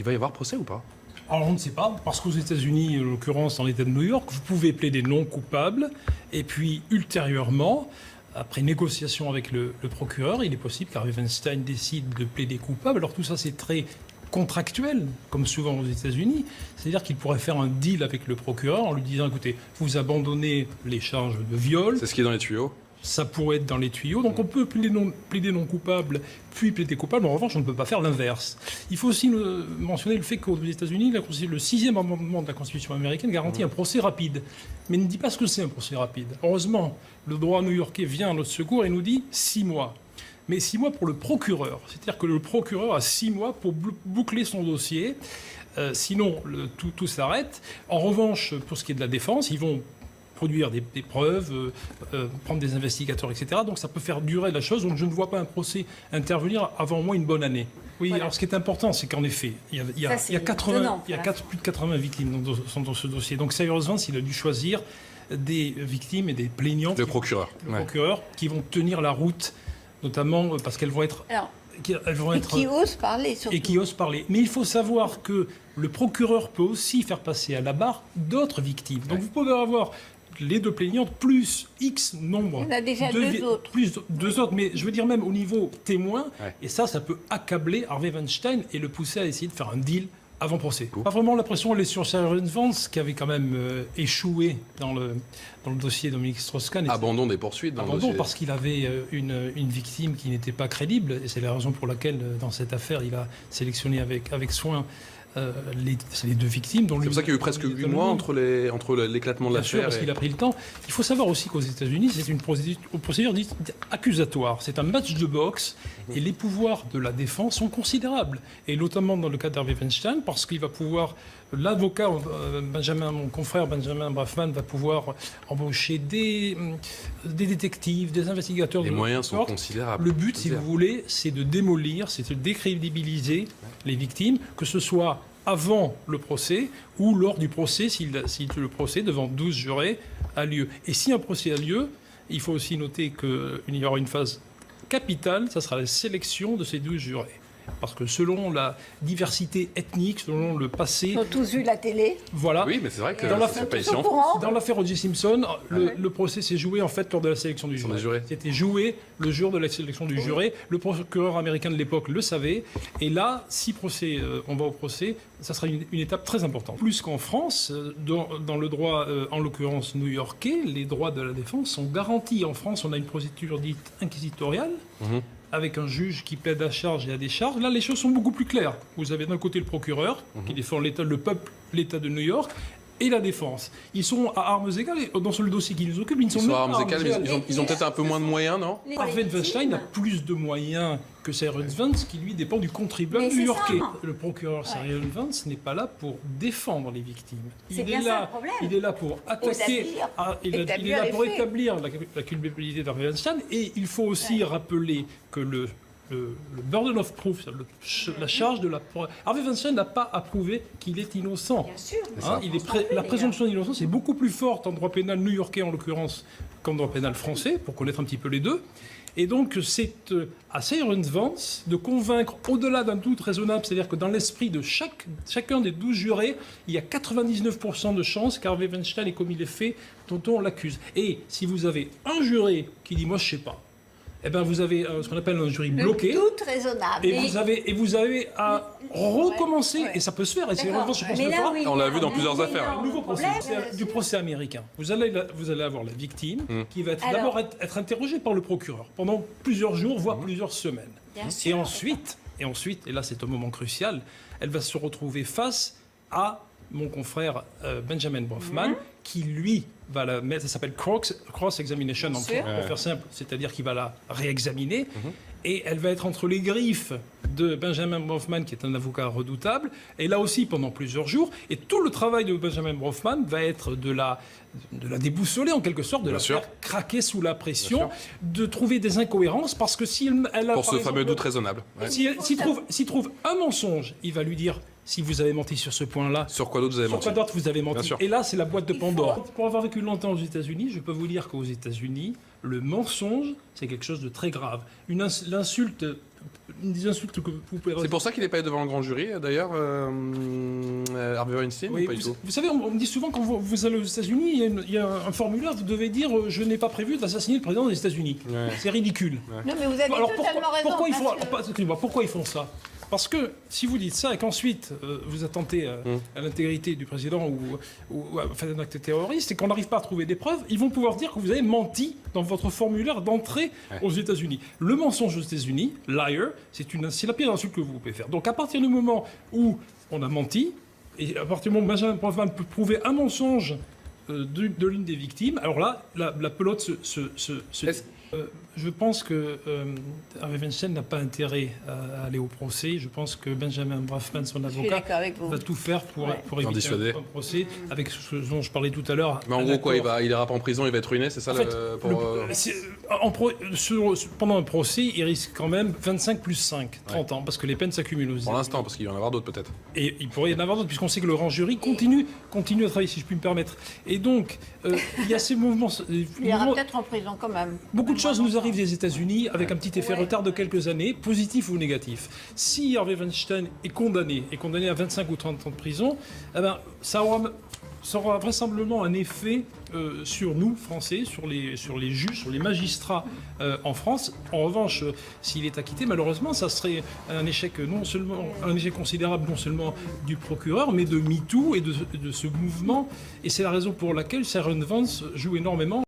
Il va y avoir procès ou pas? Alors on ne sait pas, parce qu'aux États-Unis, en l'occurrence dans l'État de New York, vous pouvez plaider non coupable, et puis ultérieurement, après négociation avec le procureur, il est possible qu'Harvey Weinstein décide de plaider coupable. Alors tout ça c'est très contractuel, comme souvent aux États-Unis, c'est-à-dire qu'il pourrait faire un deal avec le procureur en lui disant, écoutez, vous abandonnez les charges de viol. C'est ce qui est dans les tuyaux. Ça pourrait être dans les tuyaux. Donc on peut plaider non coupable, puis plaider coupable. En revanche, on ne peut pas faire l'inverse. Il faut aussi mentionner le fait qu'aux États-Unis, le 6e amendement de la Constitution américaine garantit un procès rapide. Mais ne dit pas ce que c'est un procès rapide. Heureusement, le droit new-yorkais vient à notre secours et nous dit 6 mois. Mais 6 mois pour le procureur. C'est-à-dire que le procureur a 6 mois pour boucler son dossier. Sinon, tout s'arrête. En revanche, pour ce qui est de la défense, ils vont produire des preuves, prendre des investigateurs, etc. Donc ça peut faire durer la chose. Donc je ne vois pas un procès intervenir avant au moins une bonne année. Oui, voilà. Alors ce qui est important, c'est qu'en effet, il y a plus de 80 victimes dans ce dossier. Donc Cyrus Vance, il a dû choisir des victimes et des plaignants. Le procureur. Procureur, qui vont tenir la route, notamment parce qu'elles vont être... qui osent parler, surtout. Et qui osent parler. Mais il faut savoir que le procureur peut aussi faire passer à la barre d'autres victimes. Donc vous pouvez avoir les deux plaignantes plus X nombre. Il y en a déjà deux autres. Plus deux autres, mais je veux dire même au niveau témoin. Et ça peut accabler Harvey Weinstein et le pousser à essayer de faire un deal avant procès. Pas vraiment l'impression, elle est sur Cyrus Vance, qui avait quand même échoué dans le dossier Dominique Strauss-Kahn. Abandon des poursuites dans le dossier. Parce qu'il avait une victime qui n'était pas crédible, et c'est la raison pour laquelle, dans cette affaire, il a sélectionné avec soin les deux victimes. C'est pour ça qu'il y a eu presque 8 mois entre l'éclatement de l'affaire. Bien sûr, parce qu'il a pris le temps. Il faut savoir aussi qu'aux États-Unis, c'est une procédure dite accusatoire. C'est un match de boxe et les pouvoirs de la défense sont considérables. Et notamment dans le cas d'Harvey Weinstein, parce qu'il va pouvoir, l'avocat, mon confrère Benjamin Brafman, va pouvoir embaucher des détectives, des investigateurs. Les moyens sont considérables. Le but, si vous voulez, c'est de démolir, c'est de décrédibiliser les victimes, que ce soit avant le procès ou lors du procès, si le procès devant 12 jurés a lieu. Et si un procès a lieu, il faut aussi noter qu'il y aura une phase capitale, ça sera la sélection de ces 12 jurés. Parce que selon la diversité ethnique, selon le passé... Ils ont tous vu la télé. Voilà. Oui, mais c'est vrai que c'est pas ici en France. Dans l'affaire O.J. Simpson, le procès s'est joué en fait lors de la sélection du jury. C'était joué le jour de la sélection du jury. Le procureur américain de l'époque le savait. Et là, si on va au procès, ça sera une étape très importante. Plus qu'en France, dans le droit, en l'occurrence new-yorkais, les droits de la défense sont garantis. En France, on a une procédure dite inquisitoriale. Avec un juge qui plaide à charge et à décharge. Là, les choses sont beaucoup plus claires. Vous avez d'un côté le procureur, qui défend le peuple, l'État de New York, et la défense. Ils sont à armes égales. Et dans le dossier qui nous occupe, ils ne sont même pas à armes égales. Ils ont peut-être un peu moins de moyens, non? Harvey Weinstein a plus de moyens que Cyrus Vance, qui lui dépend du contribuable new-yorkais. Le procureur Cyrus Vance n'est pas là pour défendre les victimes. Il est là pour attaquer, il est là pour établir la culpabilité d'Harvey Weinstein. Et il faut aussi rappeler que le burden of proof, la charge de la preuve. Harvey Weinstein n'a pas à prouver qu'il est innocent. Bien sûr. La présomption d'innocence est beaucoup plus forte en droit pénal new-yorkais, en l'occurrence, qu'en droit pénal français, pour connaître un petit peu les deux. Et donc, c'est à Cyrus Vance de convaincre, au-delà d'un doute raisonnable, c'est-à-dire que dans l'esprit de chacun des 12 jurés, il y a 99% de chances qu'Harvey Weinstein ait commis les faits dont on l'accuse. Et si vous avez un juré qui dit « moi, je ne sais pas », eh ben vous avez ce qu'on appelle un jury bloqué. Doute raisonnable. Et vous avez à recommencer, et ça peut se faire. On l'a vu dans plusieurs affaires. Nouveau procès, du procès américain. Vous allez avoir la victime qui va d'abord être interrogée par le procureur pendant plusieurs jours, voire plusieurs semaines. Et ensuite, et là c'est un moment crucial, elle va se retrouver face à mon confrère Benjamin Brafman, qui lui va la mettre, ça s'appelle cross-examination pour faire simple, c'est-à-dire qu'il va la réexaminer, et elle va être entre les griffes de Benjamin Brafman, qui est un avocat redoutable, et là aussi pendant plusieurs jours, et tout le travail de Benjamin Brafman va être de la déboussoler en quelque sorte, de la faire craquer sous la pression, de trouver des incohérences, parce que si elle a... Pour ce fameux doute raisonnable. S'il trouve un mensonge, il va lui dire... Si vous avez menti sur ce point-là... Sur quoi d'autre vous avez menti? Sur quoi d'autre vous avez menti? Et là, c'est la boîte de Pandore. Pour avoir vécu longtemps aux États-Unis, je peux vous dire qu'aux États-Unis, le mensonge, c'est quelque chose de très grave. L'insulte des insultes que vous pouvez... C'est pour ça qu'il n'est pas allé devant le grand jury, d'ailleurs, Harvey Weinstein, Oui, ou pas du tout? vous savez, on me dit souvent quand vous allez aux États-Unis, il y a un formulaire, vous devez dire je n'ai pas prévu d'assassiner le président des États-Unis. Ouais. C'est ridicule. Ouais. Non, mais vous avez Alors totalement raison. pourquoi ils font ça? Parce que si vous dites ça et qu'ensuite vous attentez à l'intégrité du président ou faites un acte terroriste et qu'on n'arrive pas à trouver des preuves, ils vont pouvoir dire que vous avez menti dans votre formulaire d'entrée aux États-Unis. Le mensonge aux États-Unis, liar, c'est la pire insulte que vous pouvez faire. Donc à partir du moment où on a menti, et à partir du moment où Benjamin Brofman peut prouver un mensonge de l'une des victimes, alors là, la pelote je pense que Harvey Weinstein n'a pas intérêt à aller au procès. Je pense que Benjamin Brofman, son avocat, va tout faire pour éviter un procès, avec ce dont je parlais tout à l'heure. Mais en gros, quoi, il ira pas en prison, il va être ruiné, c'est ça? Pendant un procès, il risque quand même 25 plus 5, 30 ans, parce que les peines s'accumulent aussi. Pour l'instant, parce qu'il va y en avoir d'autres peut-être. Et il pourrait y en avoir d'autres, puisqu'on sait que le grand jury continue à travailler, si je puis me permettre. Et donc, il y a ces mouvements... Il ira peut-être en prison quand même. Beaucoup de choses nous arrivent des États-Unis avec un petit effet retard de quelques années, positif ou négatif. Si Harvey Weinstein est condamné à 25 ou 30 ans de prison, eh ben, ça aura vraisemblablement un effet sur nous, Français, sur les juges, sur les magistrats en France. En revanche, s'il est acquitté, malheureusement, ça serait un échec considérable non seulement du procureur, mais de MeToo et de ce mouvement. Et c'est la raison pour laquelle Sharon Vance joue énormément.